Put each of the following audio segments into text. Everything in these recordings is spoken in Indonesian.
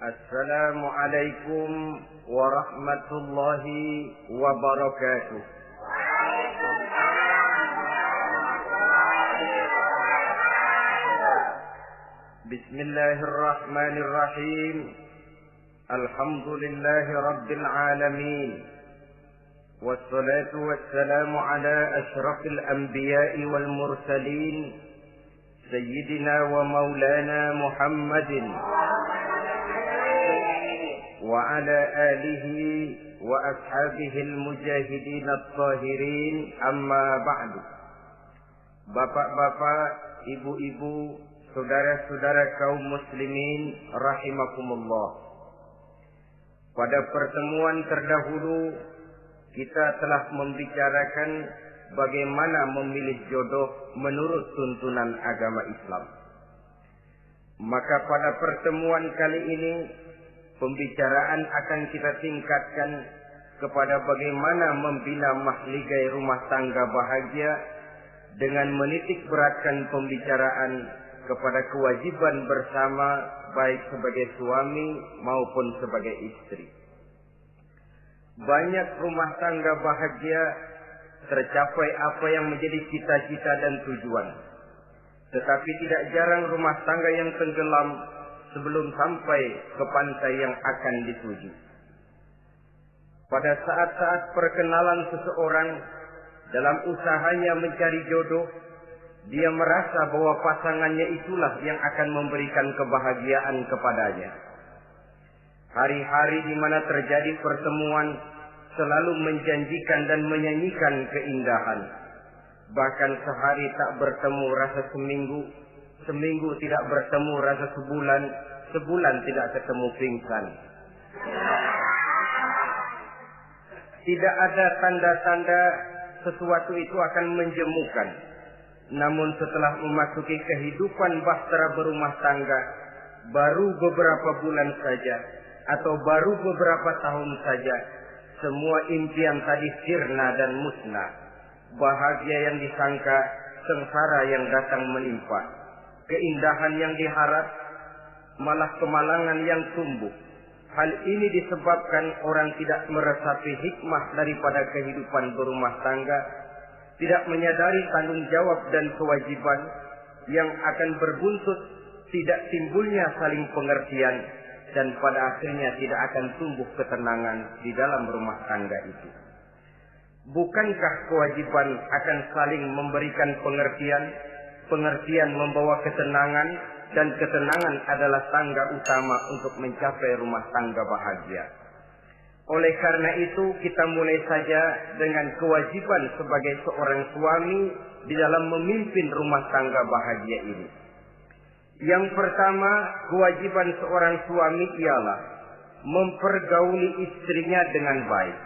Assalamualaikum warahmatullahi wabarakatuh. Bismillahirrahmanirrahim. Alhamdulillahi rabbil alamin. Wassalatu wassalamu ala asyrafil anbiya'i wal mursalin, Sayyidina wa maulana Muhammadin wa ala alihi wa ashabihil mujahidin at-tahirin, amma ba'du. Bapak-bapak, ibu-ibu, saudara-saudara kaum muslimin rahimakumullah. Pada pertemuan terdahulu kita telah membicarakan bagaimana memilih jodoh menurut tuntunan agama Islam. Maka pada pertemuan kali ini pembicaraan akan kita tingkatkan kepada bagaimana membina mahligai rumah tangga bahagia dengan menitik beratkan pembicaraan kepada kewajiban bersama baik sebagai suami maupun sebagai istri. Banyak rumah tangga bahagia tercapai apa yang menjadi cita-cita dan tujuan. Tetapi tidak jarang rumah tangga yang tenggelam sebelum sampai ke pantai yang akan dituju. Pada saat-saat perkenalan seseorang dalam usahanya mencari jodoh, dia merasa bahwa pasangannya itulah yang akan memberikan kebahagiaan kepadanya. Hari-hari di mana terjadi pertemuan selalu menjanjikan dan menyanyikan keindahan. Bahkan sehari tak bertemu rasa seminggu, seminggu tidak bertemu rasa sebulan, sebulan tidak ketemu pingsan. Tidak ada tanda-tanda sesuatu itu akan menjemukan. Namun setelah memasuki kehidupan bahtera berumah tangga, baru beberapa bulan saja atau baru beberapa tahun saja, semua impian tadi sirna dan musnah. Bahagia yang disangka, sengsara yang datang menimpa. Keindahan yang diharap, malah kemalangan yang tumbuh. Hal ini disebabkan orang tidak meresapi hikmah daripada kehidupan berumah tangga, tidak menyadari tanggung jawab dan kewajiban yang akan berbuntut tidak timbulnya saling pengertian, dan pada akhirnya tidak akan tumbuh ketenangan di dalam rumah tangga itu. Bukankah kewajiban akan saling memberikan pengertian, pengertian membawa ketenangan, dan ketenangan adalah tangga utama untuk mencapai rumah tangga bahagia. Oleh karena itu kita mulai saja dengan kewajiban sebagai seorang suami di dalam memimpin rumah tangga bahagia ini. Yang pertama, kewajiban seorang suami ialah mempergauli istrinya dengan baik.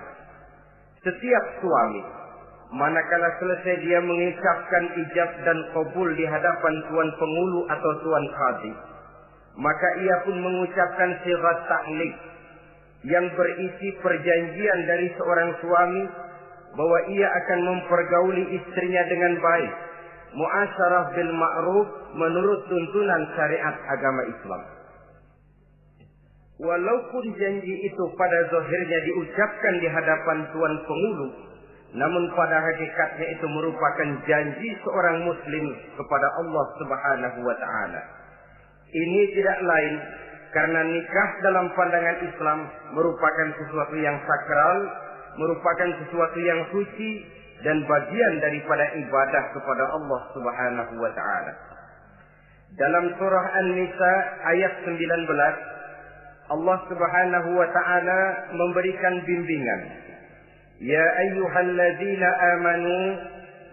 Setiap suami, manakala selesai dia mengucapkan ijab dan qabul di hadapan tuan pengulu atau tuan qadhi, maka ia pun mengucapkan sighat ta'liq yang berisi perjanjian dari seorang suami bahwa ia akan mempergauli istrinya dengan baik, muasyarah bil ma'ruf menurut tuntunan syariat agama Islam. Walaupun janji itu pada zahirnya diucapkan di hadapan tuan pengulu, namun pada hakikatnya itu merupakan janji seorang muslim kepada Allah Subhanahu wa taala. Ini tidak lain karena nikah dalam pandangan Islam merupakan sesuatu yang sakral, merupakan sesuatu yang suci dan bagian daripada ibadah kepada Allah Subhanahu wa taala. Dalam surah An-Nisa ayat 19, Allah Subhanahu wa taala memberikan bimbingan. Ya ayyuhalladzina amanu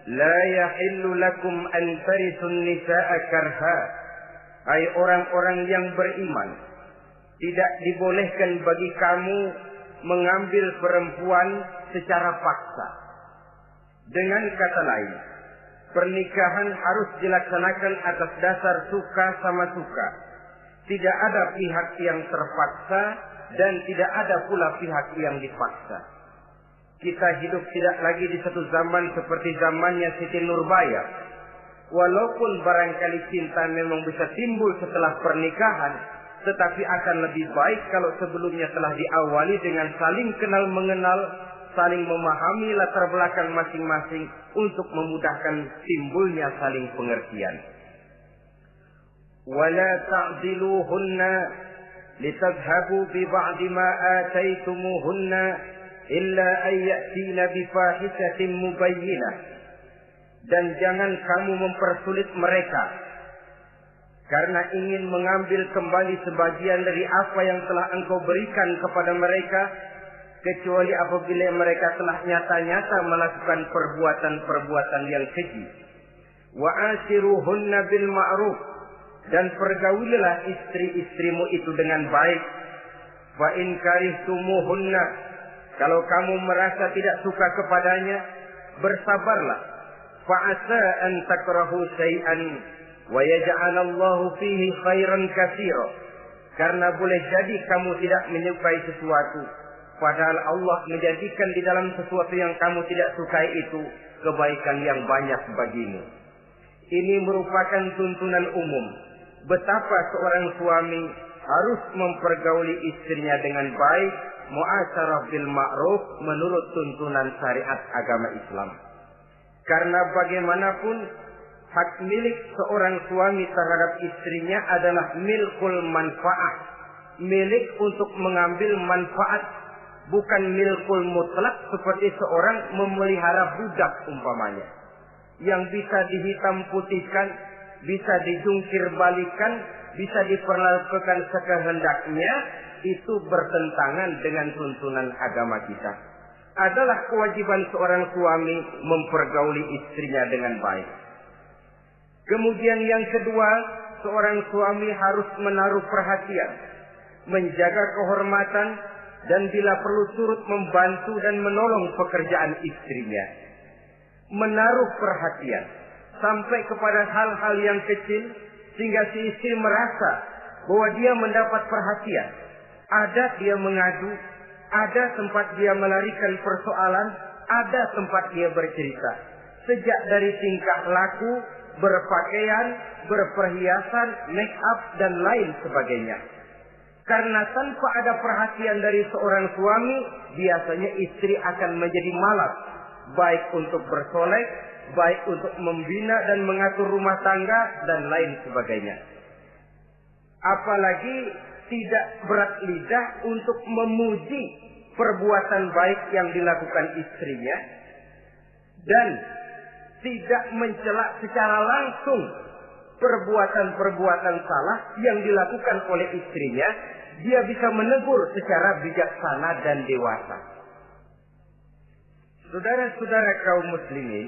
la yahillu lakum an tarisun nisaa karha. Hai orang-orang yang beriman, tidak dibolehkan bagi kamu mengambil perempuan secara paksa. Dengan kata lain, pernikahan harus dilaksanakan atas dasar suka sama suka. Tidak ada pihak yang terpaksa dan tidak ada pula pihak yang dipaksa. Kita hidup tidak lagi di satu zaman seperti zamannya Siti Nurbaya. Walaupun barangkali cinta memang bisa timbul setelah pernikahan, tetapi akan lebih baik kalau sebelumnya telah diawali dengan saling kenal mengenal, saling memahami latar belakang masing-masing untuk memudahkan timbulnya saling pengertian. Wala ta'diluhunna litadhhabu bi ba'di ma ataitumuhunna illa an ya'tina bi fahishatin mubayyinah. Dan jangan kamu mempersulit mereka karena ingin mengambil kembali sebagian dari apa yang telah engkau berikan kepada mereka, kecuali apabila mereka telah nyata-nyata melakukan perbuatan-perbuatan yang keji. Wa ashiruhunna bil ma'ruf, dan pergaulilah istri-istrimu itu dengan baik. Fa in karihtumuhunna, kalau kamu merasa tidak suka kepadanya, bersabarlah. Fa asa an takrahu syai'an wa yaj'alallahu fihi khairan katsira, karena boleh jadi kamu tidak menyukai sesuatu, padahal Allah menjadikan di dalam sesuatu yang kamu tidak sukai itu kebaikan yang banyak bagimu. Ini merupakan tuntunan umum betapa seorang suami harus mempergauli istrinya dengan baik, muasyarah bil ma'ruf, menurut tuntunan syariat agama Islam. Karena bagaimanapun hak milik seorang suami terhadap istrinya adalah milkul manfaat, milik untuk mengambil manfaat, bukan milkul mutlak seperti seorang memelihara budak umpamanya, yang bisa dihitam putihkan, bisa dijungkir balikan, bisa diperlakukan sekehendaknya. Itu bertentangan dengan tuntunan agama kita. Adalah kewajiban seorang suami mempergauli istrinya dengan baik. Kemudian yang kedua, seorang suami harus menaruh perhatian, menjaga kehormatan, dan bila perlu turut membantu dan menolong pekerjaan istrinya. Menaruh perhatian sampai kepada hal-hal yang kecil, sehingga si istri merasa bahwa dia mendapat perhatian. Ada dia mengadu, ada tempat dia melarikan persoalan, ada tempat dia bercerita. Sejak dari tingkah laku, berpakaian, berperhiasan, make up, dan lain sebagainya. Karena tanpa ada perhatian dari seorang suami, biasanya istri akan menjadi malas, baik untuk bersolek, baik untuk membina dan mengatur rumah tangga, dan lain sebagainya. Apalagi tidak berat lidah untuk memuji perbuatan baik yang dilakukan istrinya, dan tidak mencela secara langsung perbuatan-perbuatan salah yang dilakukan oleh istrinya. Dia bisa menegur secara bijaksana dan dewasa. Saudara-saudara kaum muslimin,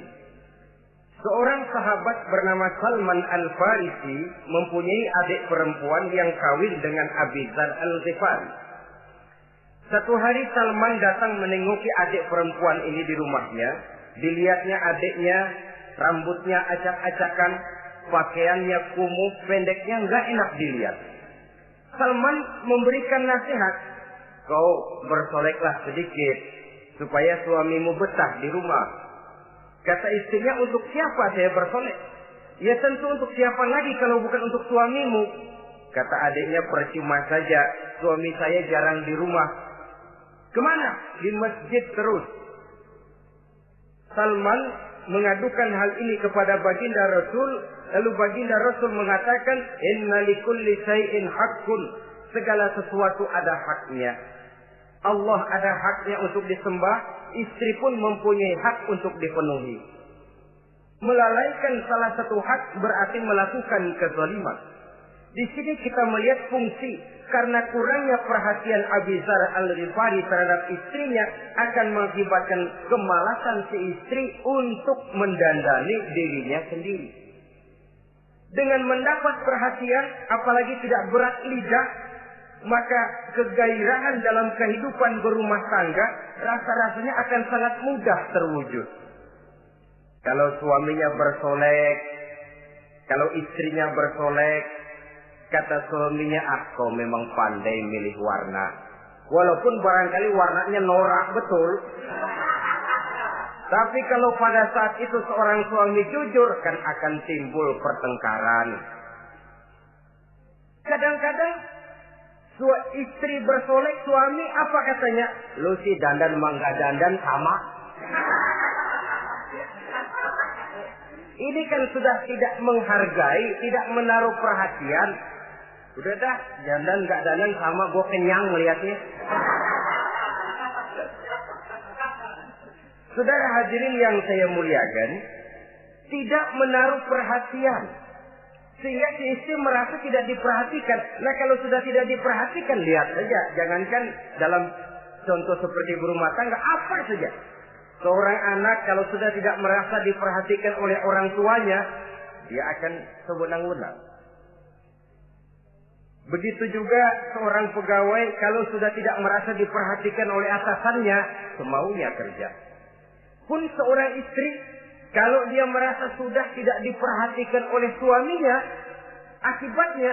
seorang sahabat bernama Salman Al-Farisi mempunyai adik perempuan yang kawin dengan Abi Dzar Al-Ghifari. Satu hari Salman datang menengoki adik perempuan ini di rumahnya. Dilihatnya adiknya, rambutnya acak-acakan, pakaiannya kumuh, pendeknya nggak enak dilihat. Salman memberikan nasihat, kau bersoleklah sedikit supaya suamimu betah di rumah. Kata istrinya, untuk siapa saya bersolek? Ya tentu untuk siapa lagi kalau bukan untuk suamimu. Kata adiknya, percuma saja, suami saya jarang di rumah. Kemana? Di masjid terus. Salman mengadukan hal ini kepada baginda Rasul, lalu baginda Rasul mengatakan, inna likulli syai'in haqqun, segala sesuatu ada haknya. Allah ada haknya untuk disembah, istri pun mempunyai hak untuk dipenuhi. Melalaikan salah satu hak berarti melakukan kezaliman. Di sini kita melihat fungsi, karena kurangnya perhatian Abi Dzar Al-Ghifari terhadap istrinya akan mengakibatkan kemalasan si istri untuk mendandani dirinya sendiri. Dengan mendapat perhatian, apalagi tidak berat lidah, maka kegairahan dalam kehidupan berumah tangga rasa-rasanya akan sangat mudah terwujud. Kalau suaminya bersolek, kalau istrinya bersolek, kata suaminya, kau memang pandai milih warna. Walaupun barangkali warnanya norak betul. Tapi kalau pada saat itu seorang suami jujur, kan akan timbul pertengkaran. Kadang-kadang Istri bersolek, suami apa katanya? Lu sih dandan mangga dandan sama. Ini kan sudah tidak menghargai, tidak menaruh perhatian. Udah dah, dandan nggak dandan sama, gue kenyang melihatnya. Saudara hadirin yang saya muliakan, tidak menaruh perhatian. Sehingga si istri merasa tidak diperhatikan. Nah kalau sudah tidak diperhatikan, lihat saja. Jangankan dalam contoh seperti berumah tangga, apa saja. Seorang anak kalau sudah tidak merasa diperhatikan oleh orang tuanya, dia akan sewenang-wenang. Begitu juga seorang pegawai kalau sudah tidak merasa diperhatikan oleh atasannya, semaunya kerja. Pun seorang istri, kalau dia merasa sudah tidak diperhatikan oleh suaminya, akibatnya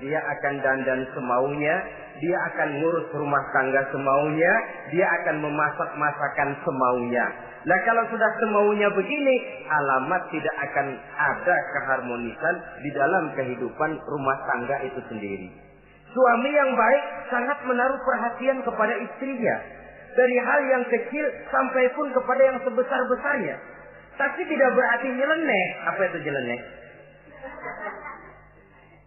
dia akan dandan semaunya, dia akan ngurus rumah tangga semaunya, dia akan memasak masakan semaunya. Nah kalau sudah semaunya begini, alamat tidak akan ada keharmonisan di dalam kehidupan rumah tangga itu sendiri. Suami yang baik sangat menaruh perhatian kepada istrinya. Dari hal yang kecil sampai pun kepada yang sebesar-besarnya. Tapi tidak berarti nyeleneh. Apa itu nyeleneh?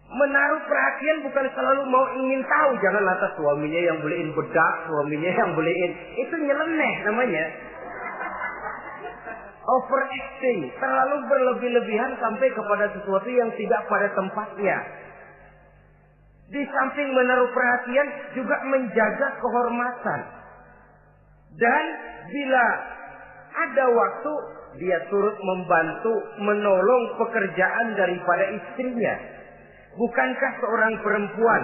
Menaruh perhatian bukan selalu mau ingin tahu. Jangan lantas suaminya yang beliin bedak, suaminya yang beliin. Itu nyeleneh namanya. Overacting. Terlalu berlebih-lebihan sampai kepada sesuatu yang tidak pada tempatnya. Di samping menaruh perhatian juga menjaga kehormatan. Dan bila ada waktu, dia turut membantu, menolong pekerjaan daripada istrinya. Bukankah seorang perempuan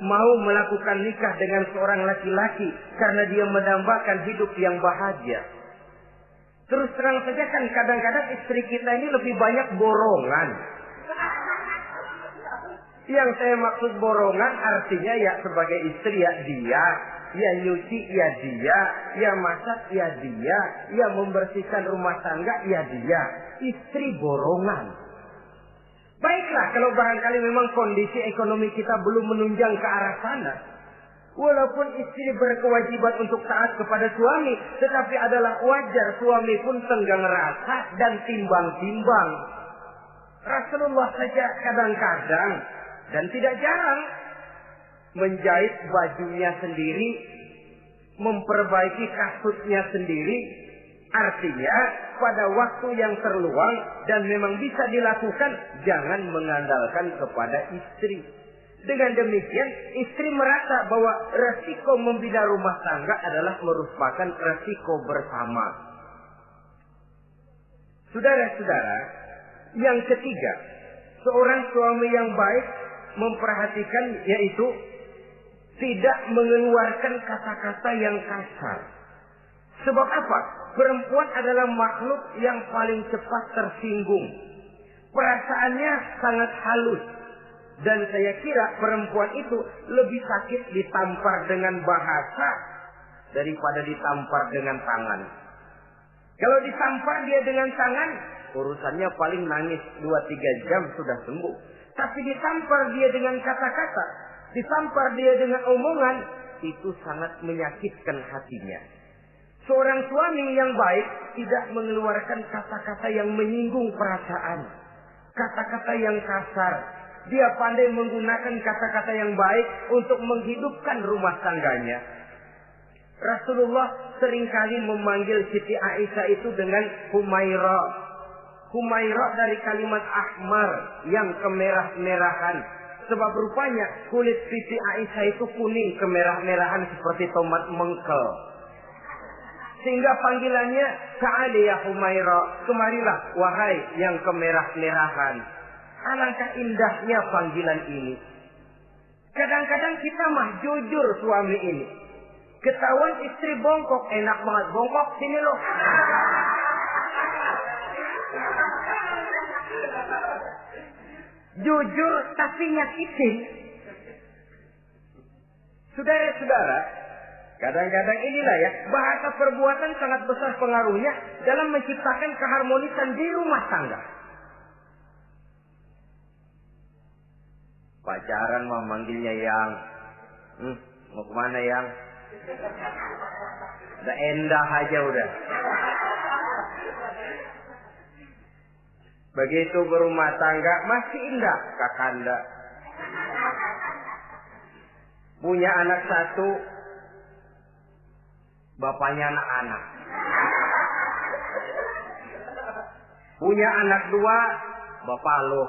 mau melakukan nikah dengan seorang laki-laki karena dia mendambakan hidup yang bahagia? Terus terang saja kan kadang-kadang istri kita ini lebih banyak borongan. Yang saya maksud borongan artinya ya sebagai istri ya dia. Ya nyuci ya dia, ya masak ya dia, ya membersihkan rumah tangga ya dia. Istri borongan. Baiklah kalau barangkali memang kondisi ekonomi kita belum menunjang ke arah sana. Walaupun istri berkewajiban untuk taat kepada suami, tetapi adalah wajar suami pun tenggang rasa dan timbang-timbang. Rasulullah saja kadang-kadang dan tidak jarang menjahit bajunya sendiri, memperbaiki kasutnya sendiri. Artinya pada waktu yang terluang dan memang bisa dilakukan, jangan mengandalkan kepada istri. Dengan demikian istri merasa bahwa resiko membina rumah tangga adalah merupakan resiko bersama. Saudara-saudara, yang ketiga, seorang suami yang baik memperhatikan yaitu tidak mengeluarkan kata-kata yang kasar. Sebab apa? Perempuan adalah makhluk yang paling cepat tersinggung. Perasaannya sangat halus. Dan saya kira perempuan itu lebih sakit ditampar dengan bahasa daripada ditampar dengan tangan. Kalau ditampar dia dengan tangan, urusannya paling nangis 2-3 jam sudah sembuh. Tapi ditampar dia dengan kata-kata, ditampar dia dengan omongan, itu sangat menyakitkan hatinya. Seorang suami yang baik tidak mengeluarkan kata-kata yang menyinggung perasaan, kata-kata yang kasar. Dia pandai menggunakan kata-kata yang baik untuk menghidupkan rumah tangganya. Rasulullah seringkali memanggil Siti Aisyah itu dengan Humaira. Humaira dari kalimat ahmar yang kemerah-merahan. Sebab rupanya kulit Siti Aisyah itu kuning kemerah-merahan seperti tomat mengkel. Sehingga panggilannya Ta'ali ya Humaira, kemarilah wahai yang kemerah-merahan. Alangkah indahnya panggilan ini. Kadang-kadang kita mah jujur suami ini. Ketahuan istri bongkok, enak banget bongkok, sini loh. Jujur tapi nyakitin. Saudara-saudara, kadang-kadang inilah ya, bahasa perbuatan sangat besar pengaruhnya dalam menciptakan keharmonisan di rumah tangga. Pacaran mah manggilnya yang, Mau kemana yang? Udah endah aja udah. Begitu berumah tangga masih indah kakanda. Punya anak satu, bapaknya anak-anak. Punya anak dua, bapak lo.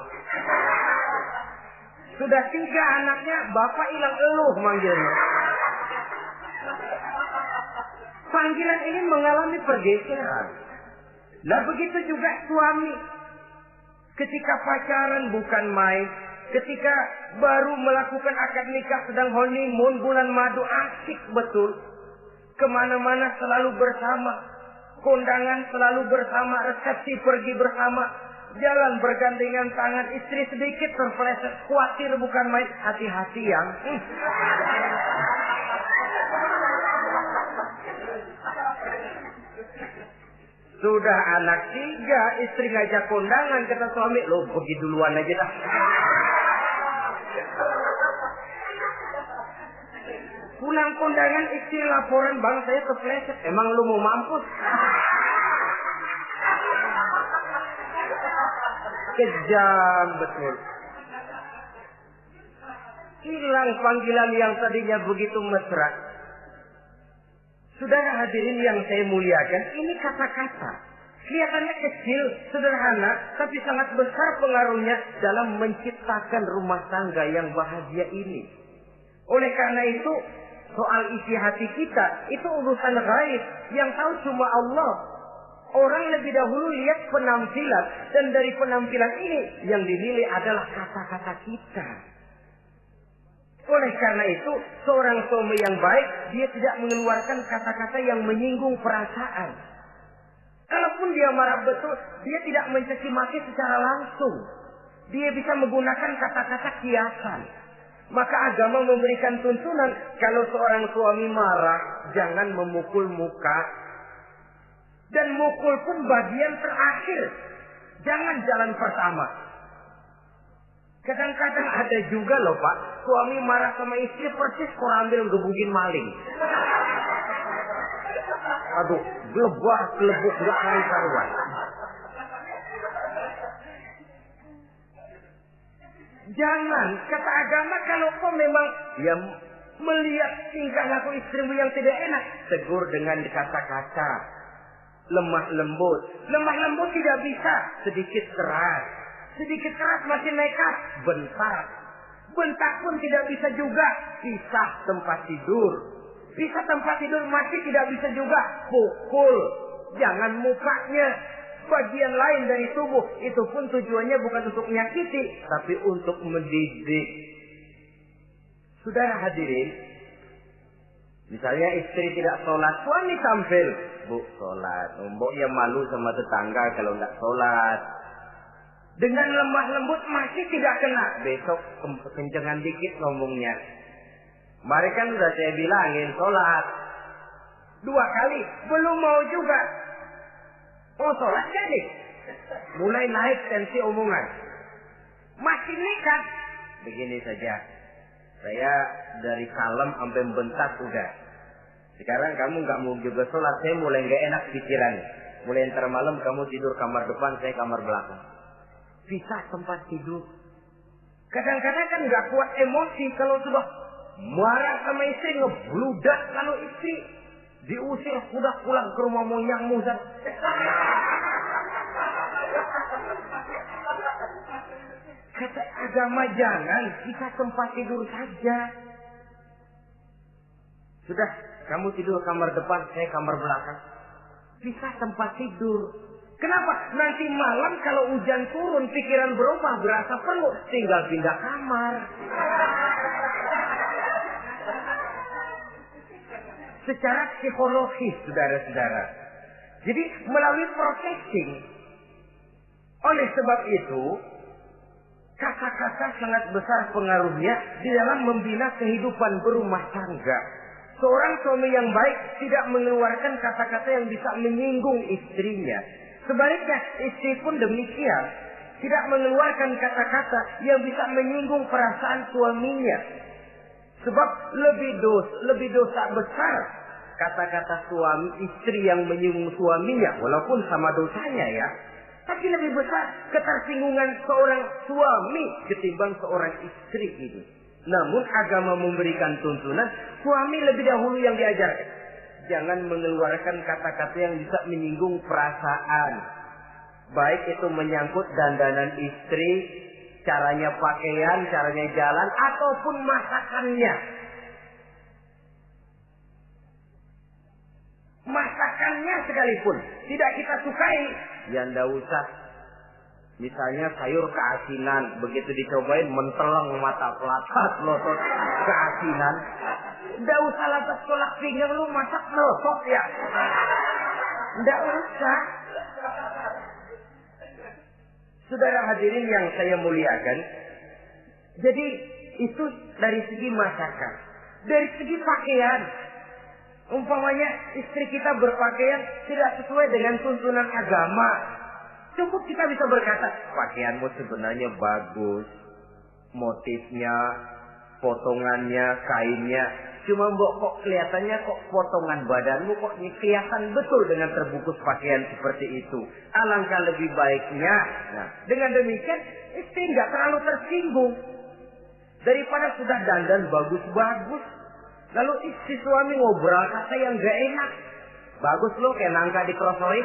Sudah 3 anaknya, bapak hilang eluh manggilnya. Panggilan ini mengalami pergeseran. Nah begitu juga suami. Ketika pacaran bukan main. Ketika baru melakukan akad nikah sedang honeymoon bulan madu, asik betul. Kemana-mana selalu bersama. Kondangan selalu bersama. Resepsi pergi bersama. Jalan bergandengan tangan. Istri sedikit terpeleset. Khawatir bukan main. Hati-hati yang. Sudah anak 3, istri ngajak kondangan, kata suami, lo pergi duluan aja dah. Pulang kondangan, istri laporan, bang saya kepleset. Emang lo mau mampus? Kejam betul. Hilang panggilan yang tadinya begitu mesra. Saudara hadirin yang saya muliakan, ini kata-kata. Kelihatannya kecil, sederhana, tapi sangat besar pengaruhnya dalam menciptakan rumah tangga yang bahagia ini. Oleh karena itu, soal isi hati kita, itu urusan gaib yang tahu cuma Allah. Orang lebih dahulu lihat penampilan, dan dari penampilan ini yang dinilai adalah kata-kata kita. Oleh karena itu, seorang suami yang baik, dia tidak mengeluarkan kata-kata yang menyinggung perasaan. Kalaupun dia marah betul, dia tidak mencaci maki secara langsung. Dia bisa menggunakan kata-kata kiasan. Maka agama memberikan tuntunan, kalau seorang suami marah, jangan memukul muka. Dan mukul pun bagian terakhir. Jangan jalan pertama. Kadang-kadang ada juga loh Pak, suami marah sama istri persis korambil ngebugin maling. Aduh, gelebuk gak karuan. Jangan, kata agama kalau kau memang ya melihat tingkah laku istrimu yang tidak enak, tegur dengan kata-kata lemah lembut. Lemah lembut tidak bisa, sedikit keras. Sedikit keras masih nekat, bentak. Bentak pun tidak bisa juga, pisah tempat tidur. Pisah tempat tidur masih tidak bisa juga, pukul. Jangan mukanya, bagian lain dari tubuh. Itu pun tujuannya bukan untuk menyakiti, tapi untuk mendidik. Saudara hadirin, misalnya istri tidak sholat, suami tampil. Bu, sholat. Mboknya malu sama tetangga kalau nggak sholat. Dengan lemah lembut masih tidak kena. Besok kencengan dikit ngomongnya. Mari kan udah saya bilangin sholat 2 kali, belum mau juga. Oh sholat jadi. Mulai naik tensi omongan. Masih nekat. Begini saja. Saya dari kalem sampai bentak udah. Sekarang kamu nggak mau juga sholat, saya mulai nggak enak pikiran. Mulai ntar malam kamu tidur kamar depan, saya kamar belakang. Pisah tempat tidur. Kadang-kadang kan nggak kuat emosi kalau sudah marah sama istri, ngebludak kalau istri diusir udah pulang ke rumah moyangmu. Kata agama jangan, pisah tempat tidur saja. Sudah, kamu tidur kamar depan, saya kamar belakang. Pisah tempat tidur. Kenapa? Nanti malam kalau hujan turun, pikiran berubah, berasa perlu, tinggal pindah kamar. Secara psikologis, saudara-saudara. Jadi melalui processing. Oleh sebab itu, kata-kata sangat besar pengaruhnya di dalam membina kehidupan berumah tangga. Seorang suami yang baik tidak mengeluarkan kata-kata yang bisa menyinggung istrinya. Sebaliknya, istri pun demikian. Tidak mengeluarkan kata-kata yang bisa menyinggung perasaan suaminya. Sebab lebih dosa besar kata-kata suami istri yang menyinggung suaminya, walaupun sama dosanya ya. Tapi lebih besar ketersinggungan seorang suami ketimbang seorang istri ini. Namun agama memberikan tuntunan suami lebih dahulu yang diajarkan. Jangan mengeluarkan kata-kata yang bisa menyinggung perasaan. Baik itu menyangkut dandanan istri, caranya pakaian, caranya jalan, ataupun masakannya. Masakannya sekalipun tidak kita sukai, ya ndak usah. Misalnya sayur keasinan, begitu dicobain menteleng mata pelatat, melotot keasinan. Ndak usah lantas tolak pinggang, lu masak melotot ya. Ndak usah. Saudara hadirin yang saya muliakan, jadi itu dari segi masakan. Dari segi pakaian, umpamanya istri kita berpakaian tidak sesuai dengan tuntunan agama, cukup kita bisa berkata, pakaianmu sebenarnya bagus, motifnya, potongannya, kainnya, cuma mbok kok kelihatannya kok potongan badanmu kok kelihatan betul dengan terbungkus pakaian seperti itu. Alangkah lebih baiknya, nah dengan demikian istri nggak terlalu tersinggung daripada sudah dandan bagus-bagus. Lalu istri suami ngobrol kata yang gak enak. Bagus lo kayak nangka dikerosorin.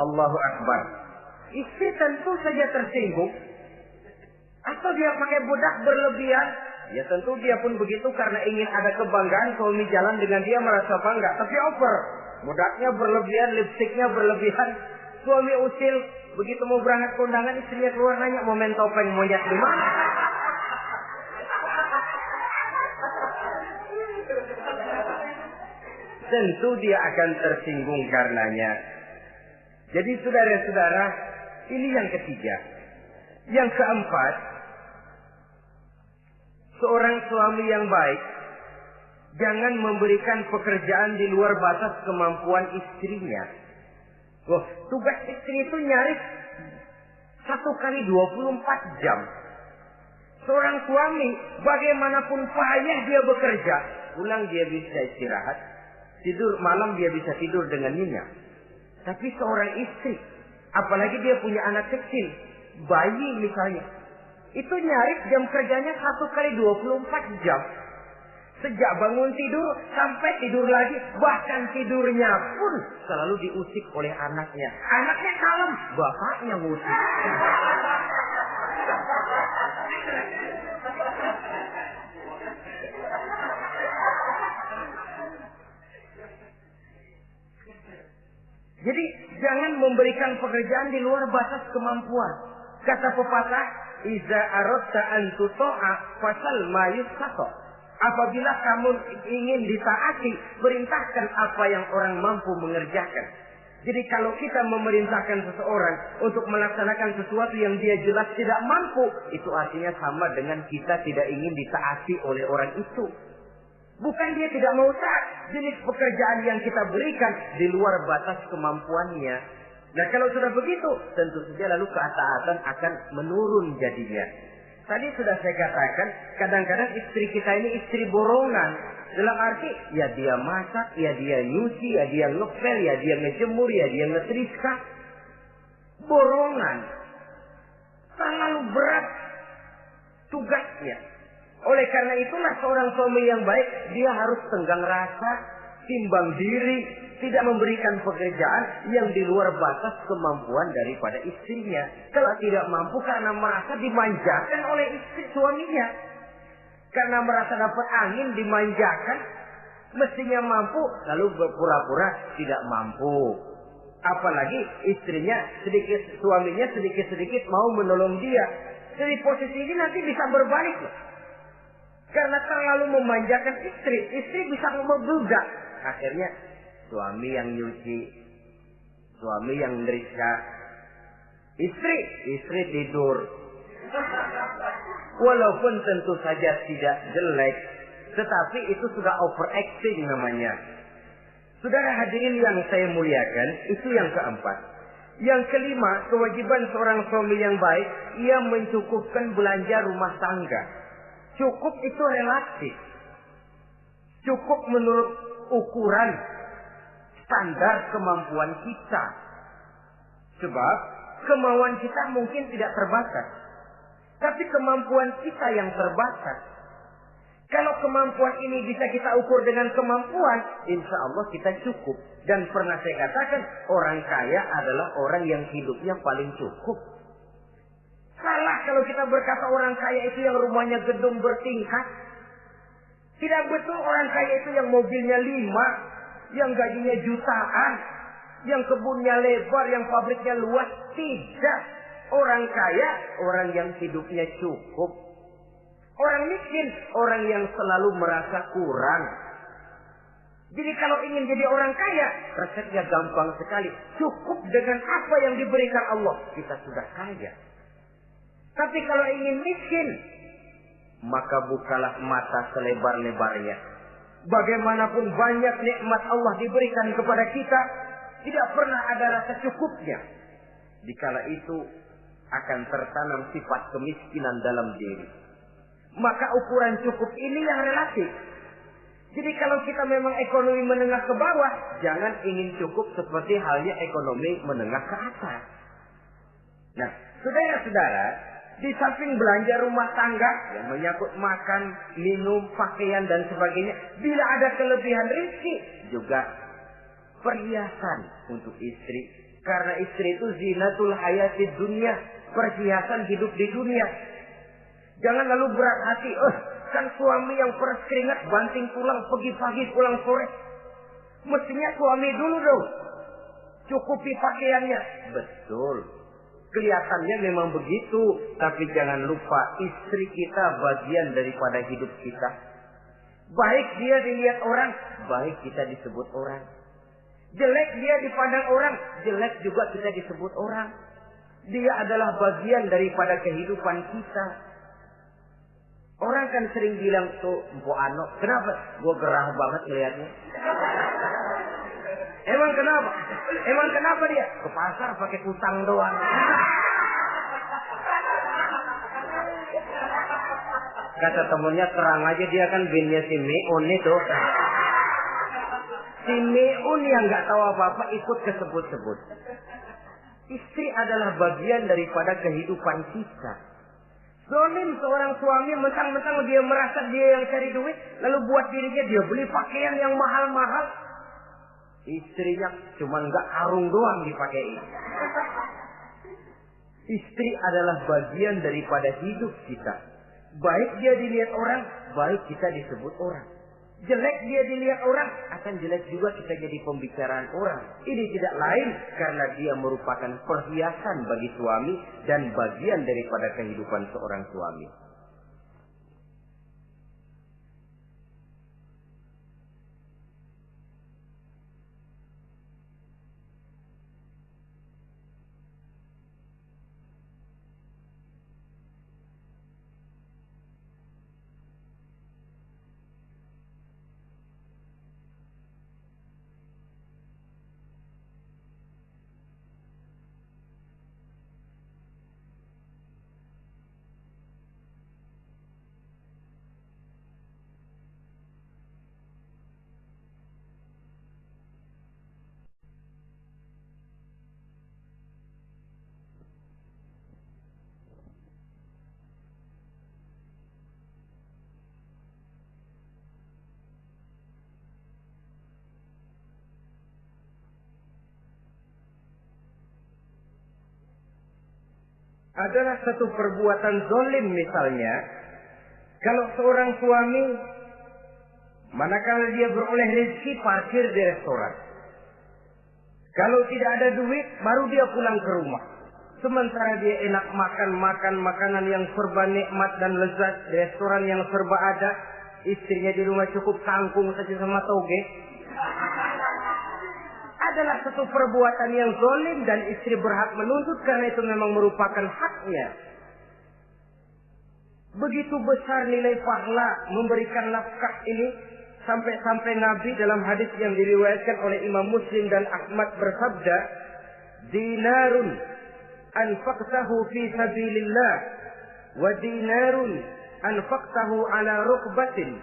Allahu Akbar. Istri tentu saja tersinggung. Atau dia pakai bedak berlebihan. Ya tentu dia pun begitu karena ingin ada kebanggaan suami jalan dengan dia merasa bangga. Tapi over. Bedaknya berlebihan, lipstiknya berlebihan. Suami usil. Begitu mau berangkat kondangan istrinya keluar nanya mau main topeng monyet di mana? Tentu dia akan tersinggung karenanya. Jadi saudara-saudara, ini yang ketiga. Yang keempat, seorang suami yang baik jangan memberikan pekerjaan di luar batas kemampuan istrinya. Loh, tugas istri itu nyaris 1 kali 24 jam. Seorang suami bagaimanapun payah dia bekerja, pulang dia bisa istirahat, tidur malam dia bisa tidur dengan nyenyak. Tapi seorang istri, apalagi dia punya anak kecil, bayi misalnya, itu nyaris jam kerjanya 1 kali 24 jam. Sejak bangun tidur sampai tidur lagi, bahkan tidurnya pun selalu diusik oleh anaknya. Anaknya kalem, bapaknya ngusik. Jadi jangan memberikan pekerjaan di luar batas kemampuan. Kata pepatah, "Iza aradta an tuta'a fasal ma yusato." Apabila kamu ingin ditaati, perintahkan apa yang orang mampu mengerjakan. Jadi kalau kita memerintahkan seseorang untuk melaksanakan sesuatu yang dia jelas tidak mampu, itu artinya sama dengan kita tidak ingin ditaati oleh orang itu. Bukan dia tidak mau taat, jenis pekerjaan yang kita berikan di luar batas kemampuannya. Nah kalau sudah begitu, tentu saja lalu ketaatan akan menurun jadinya. Tadi sudah saya katakan, kadang-kadang istri kita ini istri borongan. Dalam arti, ya dia masak, ya dia nyuci, ya dia ngepel, ya dia ngejemur, ya dia ngetriska. Borongan. Terlalu berat tugasnya. Oleh karena itulah seorang suami yang baik, dia harus tenggang rasa, timbang diri, tidak memberikan pekerjaan yang di luar batas kemampuan daripada istrinya. Kalau tidak mampu karena merasa dimanjakan oleh istri suaminya. Karena merasa dapat angin dimanjakan, mestinya mampu, lalu berpura-pura tidak mampu. Apalagi istrinya suaminya sedikit-sedikit mau menolong dia. Jadi posisi ini nanti bisa berbalik loh. Karena terlalu memanjakan istri bisa membludak. Akhirnya suami yang nyuci, suami yang ngerika, istri tidur. Walaupun tentu saja tidak jelek, tetapi itu sudah overacting namanya. Saudara hadirin yang saya muliakan, itu yang keempat. Yang kelima, kewajiban seorang suami yang baik, ia mencukupkan belanja rumah tangga. Cukup itu relatif. Cukup menurut ukuran standar kemampuan kita. Sebab kemauan kita mungkin tidak terbatas. Tapi kemampuan kita yang terbatas. Kalau kemampuan ini bisa kita ukur dengan kemampuan, insya Allah kita cukup. Dan pernah saya katakan, orang kaya adalah orang yang hidupnya paling cukup. Salah kalau kita berkata orang kaya itu yang rumahnya gedung bertingkat. Tidak betul orang kaya itu yang mobilnya 5, yang gajinya jutaan, yang kebunnya lebar, yang pabriknya luas. Tidak. Orang kaya, orang yang hidupnya cukup. Orang miskin, orang yang selalu merasa kurang. Jadi kalau ingin jadi orang kaya, resepnya gampang sekali. Cukup dengan apa yang diberikan Allah, kita sudah kaya. Tapi kalau ingin miskin, maka bukalah mata selebar-lebarnya. Bagaimanapun banyak nikmat Allah diberikan kepada kita, tidak pernah ada rasa cukupnya. Dikala itu akan tertanam sifat kemiskinan dalam diri. Maka ukuran cukup ini yang relatif. Jadi kalau kita memang ekonomi menengah ke bawah, jangan ingin cukup seperti halnya ekonomi menengah ke atas. Nah, saudara-saudara, di samping belanja rumah tangga yang menyangkut makan, minum, pakaian dan sebagainya, bila ada kelebihan rezeki, juga perhiasan untuk istri. Karena istri itu zinatul hayatid dunia, perhiasan hidup di dunia. Jangan lalu berat hati, kan suami yang peras keringat banting tulang pergi pagi pulang sore. Mestinya suami dulu dong cukupi pakaiannya. Betul, kelihatannya memang begitu, tapi jangan lupa istri kita bagian daripada hidup kita. Baik dia dilihat orang, baik kita disebut orang. Jelek dia dipandang orang, jelek juga kita disebut orang. Dia adalah bagian daripada kehidupan kita. Orang kan sering bilang tuh, Mpok Ano, kenapa? Gue gerah banget ngeliatnya. Emang kenapa? Emang kenapa dia? Ke pasar pakai kutang doang. Kata temennya, terang aja dia kan binnya si Meun itu. Si Meun yang nggak tahu apa-apa ikut kesebut-sebut. Istri adalah bagian daripada kehidupan kita. Zolim seorang suami mentang-mentang dia merasa dia yang cari duit, lalu buat dirinya dia beli pakaian yang mahal-mahal. Istrinya cuma nggak karung doang dipakai. Istri adalah bagian daripada hidup kita. Baik dia dilihat orang, baik kita disebut orang. Jelek dia dilihat orang, akan jelek juga kita jadi pembicaraan orang. Ini tidak lain karena dia merupakan perhiasan bagi suami dan bagian daripada kehidupan seorang suami. Adalah satu perbuatan zalim misalnya, kalau seorang suami manakala dia beroleh rezeki parkir di restoran. Kalau tidak ada duit baru dia pulang ke rumah. Sementara dia enak makan makanan yang serba nikmat dan lezat di restoran yang serba ada, istrinya di rumah cukup kangkung saja sama toge. Adalah satu perbuatan yang zalim dan istri berhak menuntut karena itu memang merupakan haknya. Begitu besar nilai pahala memberikan nafkah ini, Sampai-sampai Nabi dalam hadis yang diriwayatkan oleh Imam Muslim dan Ahmad bersabda, dinarun anfaqtahu fi sabilillah, wa dinarun anfaqtahu ala rukbatin,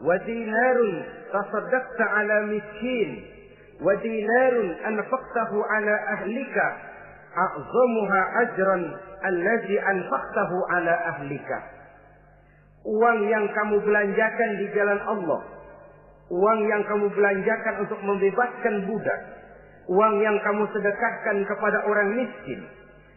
wa dinarun tasaddaqta ala miskin, wa dinarun anfaqtahu ala ahlika, a'zamuha ajran allazi anfaqtahu ala ahlika. Uang yang kamu belanjakan di jalan Allah, uang yang kamu belanjakan untuk membebaskan budak, uang yang kamu sedekahkan kepada orang miskin,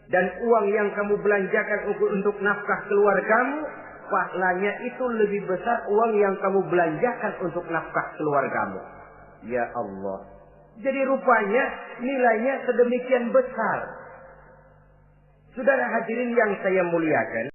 dan uang yang kamu belanjakan untuk nafkah keluargamu, pahalanya itu lebih besar uang yang kamu belanjakan untuk nafkah keluargamu. Ya Allah. Jadi rupanya nilainya sedemikian besar. Saudara hadirin yang saya muliakan,